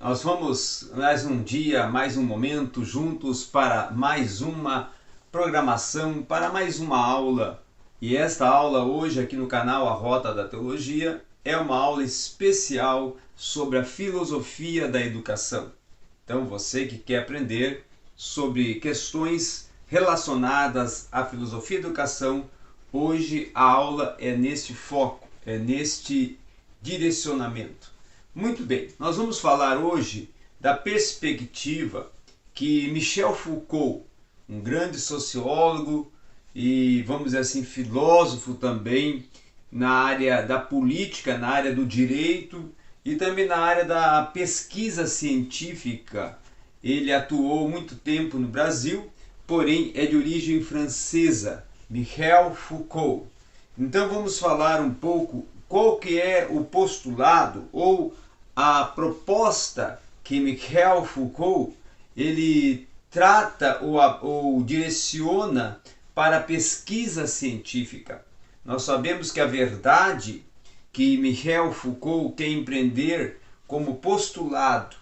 Nós vamos mais um dia, mais um momento juntos para mais uma programação, para mais uma aula. E esta aula hoje aqui no canal A Rota da Teologia é uma aula especial sobre a filosofia da educação. Então você que quer aprender sobre questões relacionadas à filosofia da educação, hoje a aula é neste foco, é neste direcionamento. Muito bem, nós vamos falar hoje da perspectiva que Michel Foucault, um grande sociólogo e, vamos dizer assim, filósofo também na área da política, na área do direito e também na área da pesquisa científica. Ele atuou muito tempo no Brasil, porém é de origem francesa, Michel Foucault. Então vamos falar um pouco qual que é o postulado ou a proposta que Michel Foucault ele trata ou direciona para a pesquisa científica. Nós sabemos que a verdade que Michel Foucault quer empreender como postulado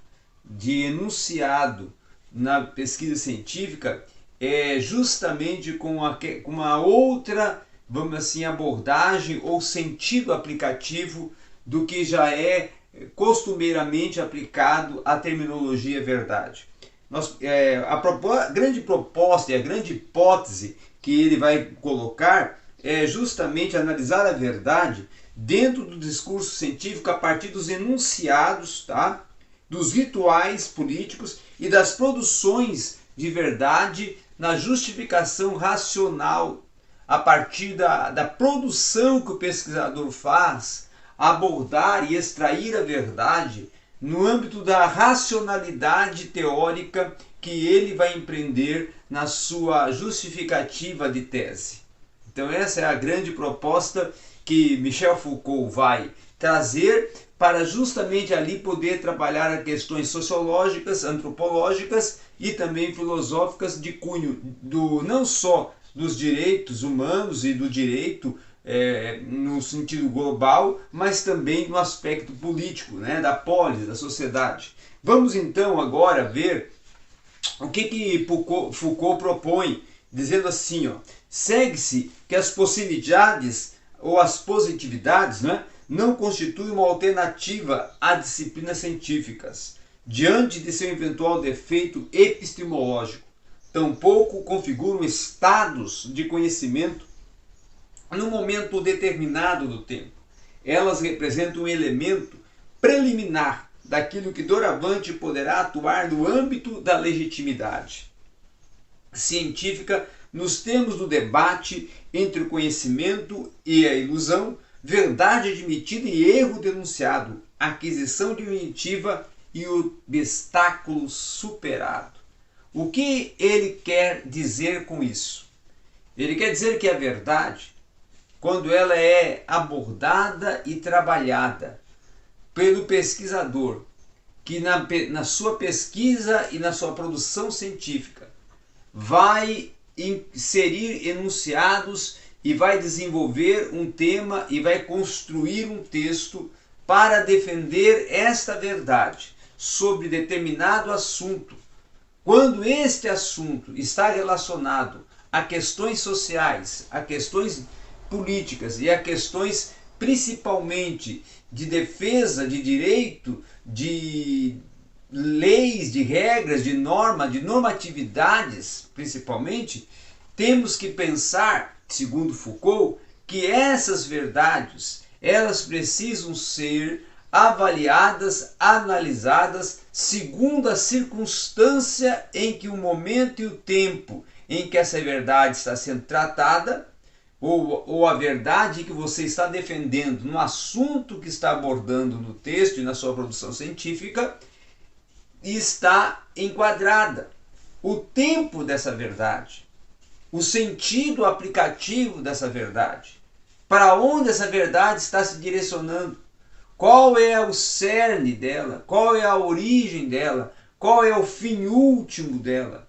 de enunciado na pesquisa científica é justamente com uma outra, vamos assim, abordagem ou sentido aplicativo do que já é costumeiramente aplicado à terminologia verdade. A grande proposta e a grande hipótese que ele vai colocar é justamente analisar a verdade dentro do discurso científico a partir dos enunciados, tá? Dos rituais políticos e das produções de verdade na justificação racional a partir da produção que o pesquisador faz, abordar e extrair a verdade no âmbito da racionalidade teórica que ele vai empreender na sua justificativa de tese. Então essa é a grande proposta que Michel Foucault vai trazer para justamente ali poder trabalhar as questões sociológicas, antropológicas e também filosóficas de cunho não só dos direitos humanos e do direito no sentido global, mas também no aspecto político, né, da polis, da sociedade. Vamos então agora ver o que Foucault propõe, dizendo assim, segue-se que as possibilidades ou as positividades, né, não constituem uma alternativa às disciplinas científicas, diante de seu eventual defeito epistemológico. Tampouco configuram estados de conhecimento num momento determinado do tempo. Elas representam um elemento preliminar daquilo que doravante poderá atuar no âmbito da legitimidade científica nos termos do debate entre o conhecimento e a ilusão, verdade admitida e erro denunciado, aquisição definitiva e o obstáculo superado. O que ele quer dizer com isso? Ele quer dizer que a verdade, quando ela é abordada e trabalhada pelo pesquisador, que na sua pesquisa e na sua produção científica vai inserir enunciados e vai desenvolver um tema e vai construir um texto para defender esta verdade sobre determinado assunto. Quando este assunto está relacionado a questões sociais, a questões políticas e a questões principalmente de defesa de direito, de leis, de regras, de norma, de normatividades principalmente, temos que pensar, segundo Foucault, que essas verdades elas precisam ser avaliadas, analisadas segundo a circunstância em que o momento e o tempo em que essa verdade está sendo tratada, ou a verdade que você está defendendo no assunto que está abordando no texto e na sua produção científica, está enquadrada. O tempo dessa verdade, o sentido aplicativo dessa verdade, para onde essa verdade está se direcionando, qual é o cerne dela, qual é a origem dela, qual é o fim último dela.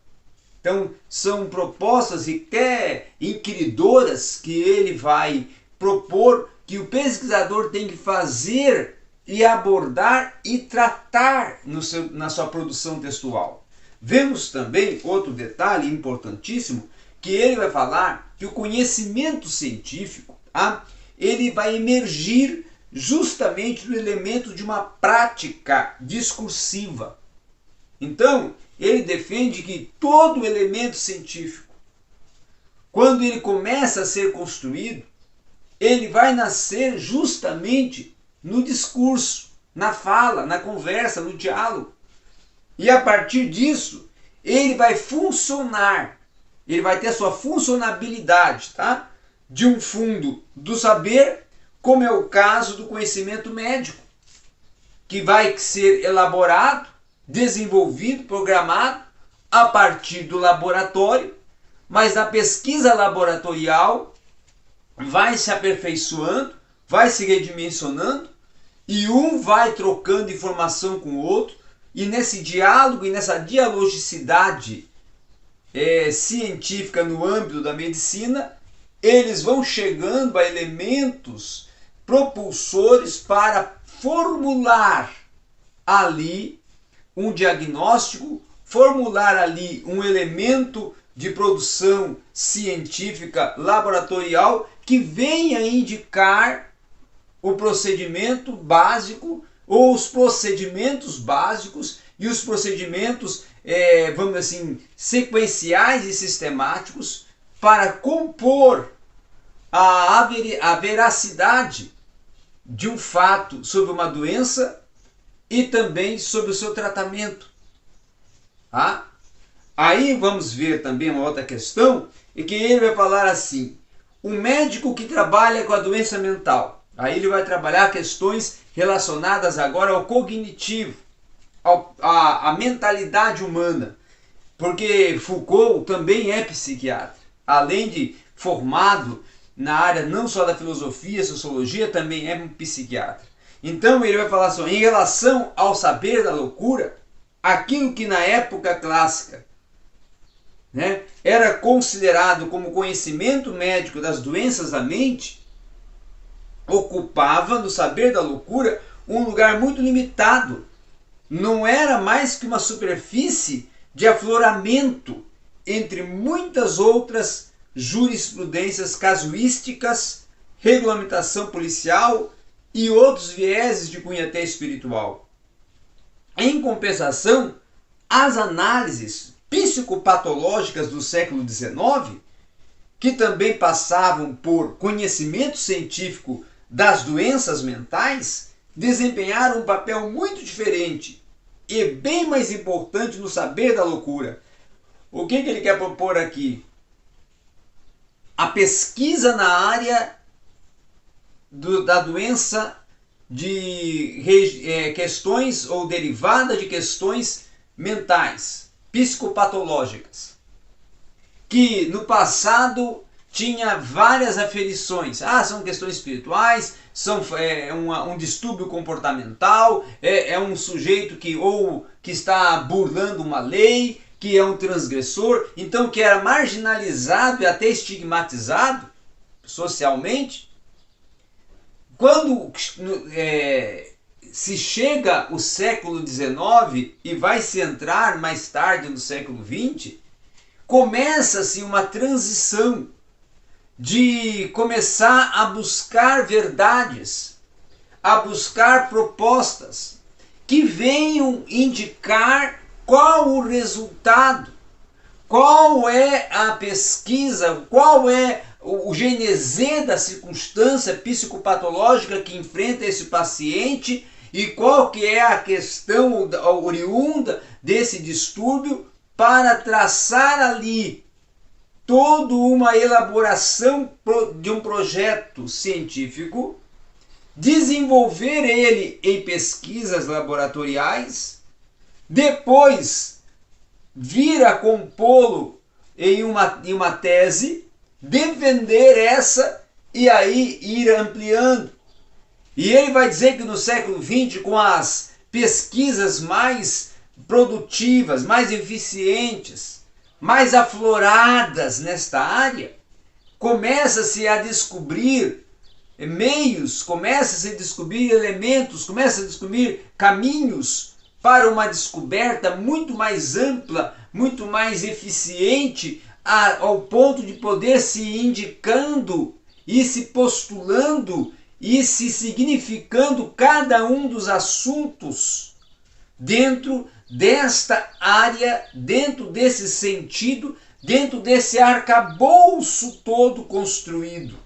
Então, são propostas até inquiridoras que ele vai propor que o pesquisador tem que fazer e abordar e tratar na sua produção textual. Vemos também outro detalhe importantíssimo, que ele vai falar que o conhecimento científico, ele vai emergir justamente do elemento de uma prática discursiva. Então, ele defende que todo elemento científico, quando ele começa a ser construído, ele vai nascer justamente no discurso, na fala, na conversa, no diálogo. E a partir disso, ele vai funcionar, ele vai ter a sua funcionabilidade, tá? De um fundo do saber, como é o caso do conhecimento médico, que vai ser elaborado, desenvolvido, programado a partir do laboratório, mas a pesquisa laboratorial vai se aperfeiçoando, vai se redimensionando, e um vai trocando informação com o outro, e nesse diálogo e nessa dialogicidade científica no âmbito da medicina, eles vão chegando a elementos propulsores para formular ali um diagnóstico, formular ali um elemento de produção científica laboratorial que venha indicar o procedimento básico ou os procedimentos básicos e os procedimentos, vamos dizer assim, sequenciais e sistemáticos para compor a veracidade de um fato sobre uma doença e também sobre o seu tratamento. Tá? Aí vamos ver também uma outra questão, e que ele vai falar assim: o médico que trabalha com a doença mental, aí ele vai trabalhar questões relacionadas agora ao cognitivo, à mentalidade humana, porque Foucault também é psiquiatra, além de formado na área não só da filosofia, sociologia, também é um psiquiatra. Então ele vai falar assim, em relação ao saber da loucura, aquilo que na época clássica, né, era considerado como conhecimento médico das doenças da mente, ocupava no saber da loucura um lugar muito limitado. Não era mais que uma superfície de afloramento entre muitas outras jurisprudências casuísticas, regulamentação policial e outros vieses de cunho até espiritual. Em compensação, as análises psicopatológicas do século XIX, que também passavam por conhecimento científico das doenças mentais, desempenharam um papel muito diferente e bem mais importante no saber da loucura. O que ele quer propor aqui? A pesquisa na área da doença de questões ou derivada de questões mentais, psicopatológicas, que no passado tinha várias aferições. São questões espirituais, são um distúrbio comportamental, é um sujeito que está burlando uma lei, que é um transgressor, então que era marginalizado e até estigmatizado socialmente. Quando se chega o século XIX e vai se entrar mais tarde no século XX, começa-se uma transição de começar a buscar verdades, a buscar propostas que venham indicar qual o resultado, qual é a pesquisa, qual é o genese da circunstância psicopatológica que enfrenta esse paciente e qual que é a questão oriunda desse distúrbio, para traçar ali toda uma elaboração de um projeto científico, desenvolver ele em pesquisas laboratoriais, depois vir a compô-lo em uma tese, defender essa e aí ir ampliando. E ele vai dizer que no século XX, com as pesquisas mais produtivas, mais eficientes, mais afloradas nesta área, começa-se a descobrir meios, começa a se descobrir elementos, começa a descobrir caminhos para uma descoberta muito mais ampla, muito mais eficiente, ao ponto de poder se indicando e se postulando e se significando cada um dos assuntos dentro desta área, dentro desse sentido, dentro desse arcabouço todo construído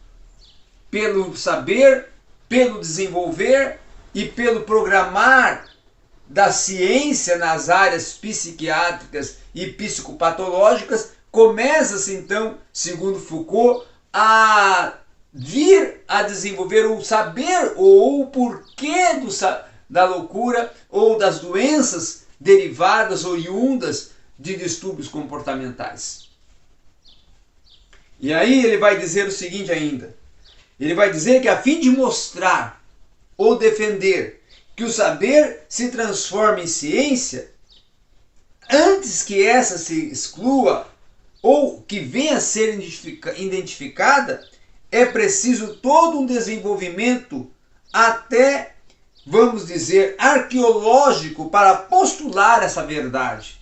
pelo saber, pelo desenvolver e pelo programar da ciência nas áreas psiquiátricas e psicopatológicas. Começa-se então, segundo Foucault, a vir a desenvolver o saber ou o porquê da loucura ou das doenças derivadas oriundas de distúrbios comportamentais. E aí ele vai dizer o seguinte ainda, ele vai dizer que a fim de mostrar ou defender que o saber se transforma em ciência, antes que essa se exclua ou que venha a ser identificada, é preciso todo um desenvolvimento até, vamos dizer, arqueológico para postular essa verdade.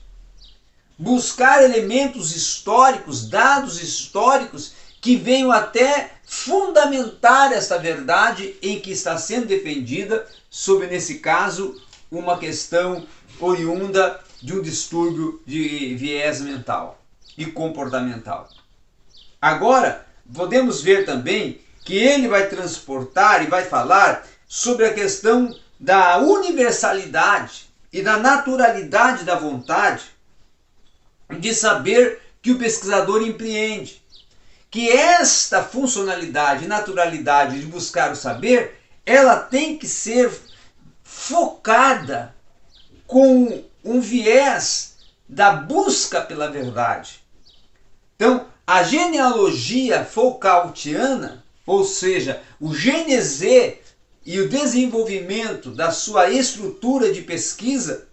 Buscar elementos históricos, dados históricos que venham até fundamentar essa verdade em que está sendo defendida, sobre, nesse caso, uma questão oriunda de um distúrbio de viés mental e comportamental. Agora, podemos ver também que ele vai transportar e vai falar sobre a questão da universalidade e da naturalidade da vontade de saber que o pesquisador empreende. Que esta funcionalidade e naturalidade de buscar o saber, ela tem que ser focada com um viés da busca pela verdade. Então, a genealogia Foucaultiana, ou seja, o Gênese e o desenvolvimento da sua estrutura de pesquisa,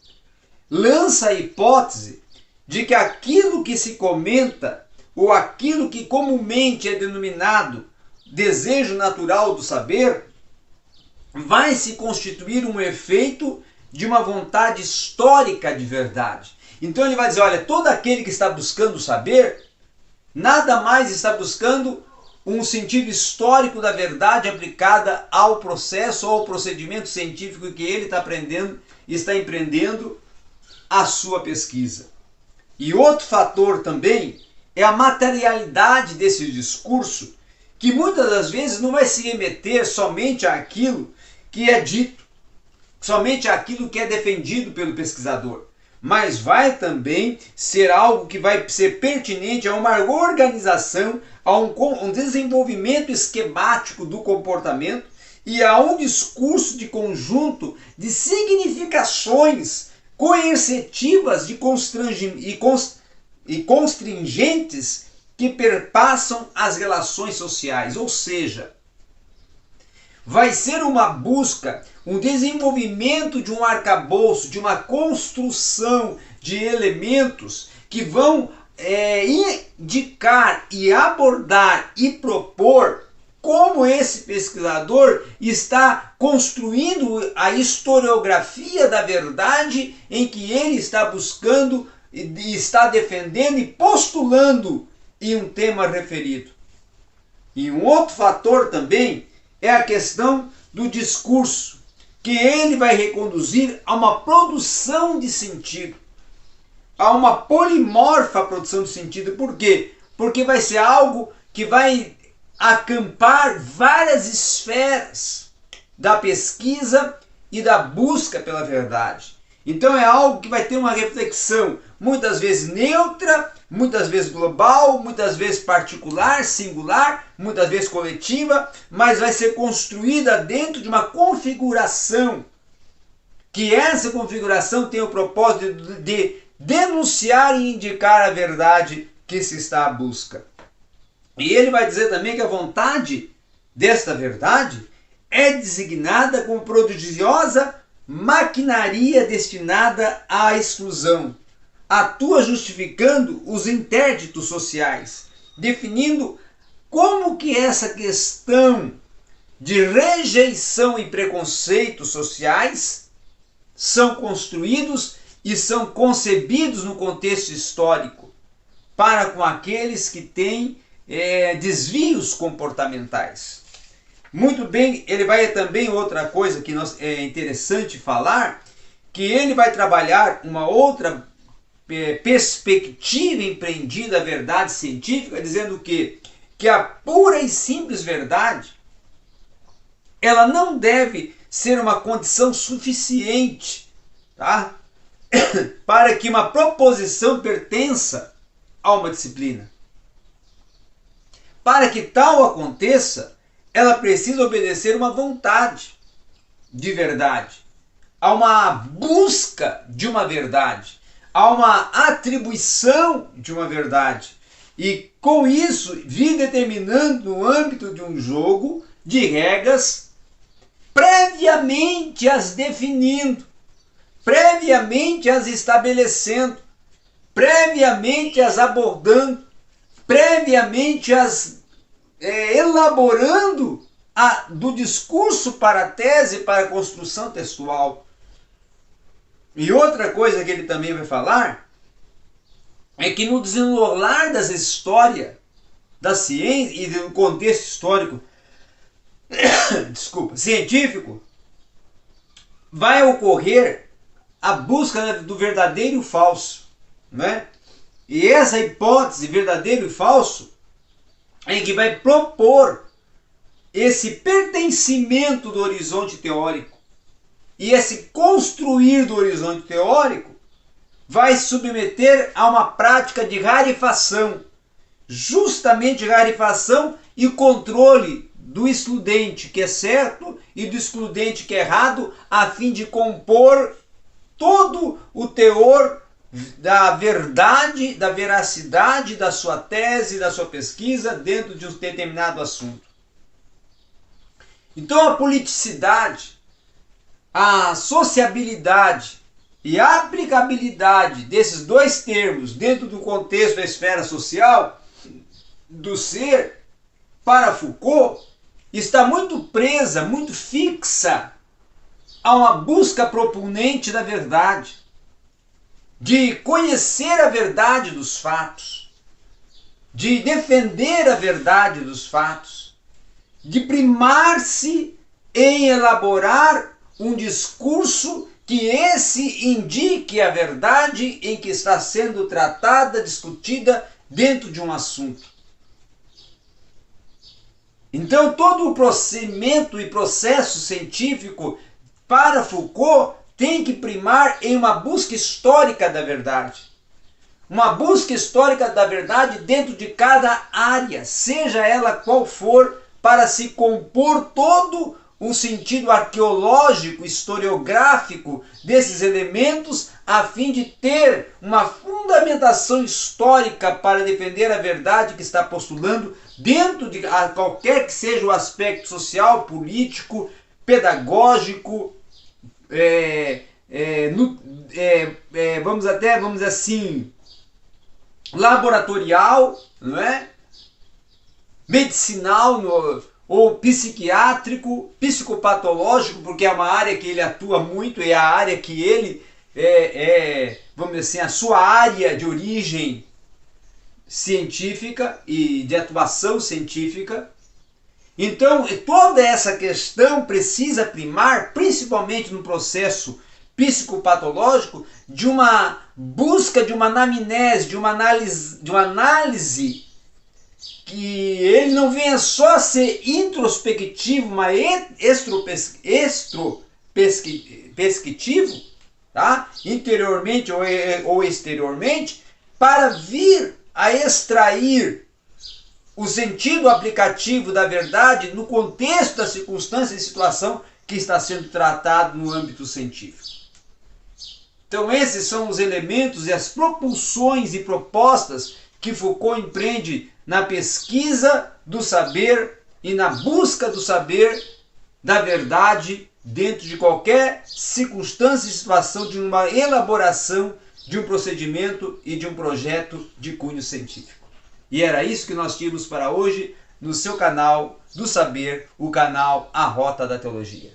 lança a hipótese de que aquilo que se comenta, ou aquilo que comumente é denominado desejo natural do saber, vai se constituir um efeito de uma vontade histórica de verdade. Então ele vai dizer, olha, todo aquele que está buscando saber, nada mais está buscando um sentido histórico da verdade aplicada ao processo ou ao procedimento científico que ele está empreendendo a sua pesquisa. E outro fator também é a materialidade desse discurso, que muitas das vezes não vai se remeter somente àquilo que é dito, somente àquilo que é defendido pelo pesquisador, mas vai também ser algo que vai ser pertinente a uma organização, a um desenvolvimento esquemático do comportamento e a um discurso de conjunto de significações coercitivas e constringentes que perpassam as relações sociais. Ou seja, vai ser uma busca, um desenvolvimento de um arcabouço, de uma construção de elementos que vão indicar e abordar e propor como esse pesquisador está construindo a historiografia da verdade em que ele está buscando e está defendendo e postulando em um tema referido. E um outro fator também é a questão do discurso, que ele vai reconduzir a uma produção de sentido, a uma polimorfa produção de sentido. Por quê? Porque vai ser algo que vai acampar várias esferas da pesquisa e da busca pela verdade. Então é algo que vai ter uma reflexão muitas vezes neutra, muitas vezes global, muitas vezes particular, singular, muitas vezes coletiva, mas vai ser construída dentro de uma configuração, que essa configuração tem o propósito de denunciar e indicar a verdade que se está à busca. E ele vai dizer também que a vontade desta verdade é designada como prodigiosa maquinaria destinada à exclusão, atua justificando os interditos sociais, definindo como que essa questão de rejeição e preconceitos sociais são construídos e são concebidos no contexto histórico para com aqueles que têm desvios comportamentais. Muito bem, ele vai também, outra coisa que é interessante falar, que ele vai trabalhar uma outra perspectiva empreendida à verdade científica, dizendo que a pura e simples verdade, ela não deve ser uma condição suficiente, tá? Para que uma proposição pertença a uma disciplina. Para que tal aconteça, ela precisa obedecer uma vontade de verdade, a uma busca de uma verdade, a uma atribuição de uma verdade. E com isso, vir determinando no âmbito de um jogo de regras, previamente as definindo, previamente as estabelecendo, previamente as abordando, previamente as elaborando do discurso para a tese, para a construção textual. E outra coisa que ele também vai falar é que no desenrolar das histórias da ciência e do contexto histórico científico, vai ocorrer a busca do verdadeiro e o falso, né? E essa hipótese verdadeiro e falso é que vai propor esse pertencimento do horizonte teórico, e esse construir do horizonte teórico vai submeter a uma prática de rarefação, justamente rarefação e controle do excludente que é certo e do excludente que é errado, a fim de compor todo o teor da verdade, da veracidade da sua tese, da sua pesquisa dentro de um determinado assunto. Então a politicidade, a sociabilidade e a aplicabilidade desses dois termos dentro do contexto da esfera social do ser, para Foucault, está muito presa, muito fixa a uma busca proponente da verdade, de conhecer a verdade dos fatos, de defender a verdade dos fatos, de primar-se em elaborar um discurso que esse indique a verdade em que está sendo tratada, discutida dentro de um assunto. Então todo o procedimento e processo científico para Foucault tem que primar em uma busca histórica da verdade. Uma busca histórica da verdade dentro de cada área, seja ela qual for, para se compor todo o sentido arqueológico, historiográfico desses elementos, a fim de ter uma fundamentação histórica para defender a verdade que está postulando dentro de qualquer que seja o aspecto social, político, pedagógico, vamos dizer assim, laboratorial, não é? Medicinal, ou psiquiátrico, psicopatológico, porque é uma área que ele atua muito, é a área que ele vamos dizer assim, a sua área de origem científica e de atuação científica. Então, toda essa questão precisa primar, principalmente no processo psicopatológico, de uma busca de uma anamnese, de uma análise que ele não venha só ser introspectivo, mas extrospectivo, tá? Interiormente ou exteriormente, para vir a extrair o sentido aplicativo da verdade no contexto da circunstância e situação que está sendo tratado no âmbito científico. Então esses são os elementos e as propulsões e propostas que Foucault empreende na pesquisa do saber e na busca do saber da verdade dentro de qualquer circunstância e situação de uma elaboração de um procedimento e de um projeto de cunho científico. E era isso que nós tínhamos para hoje. no seu canal do saber, o canal A Rota da Teologia.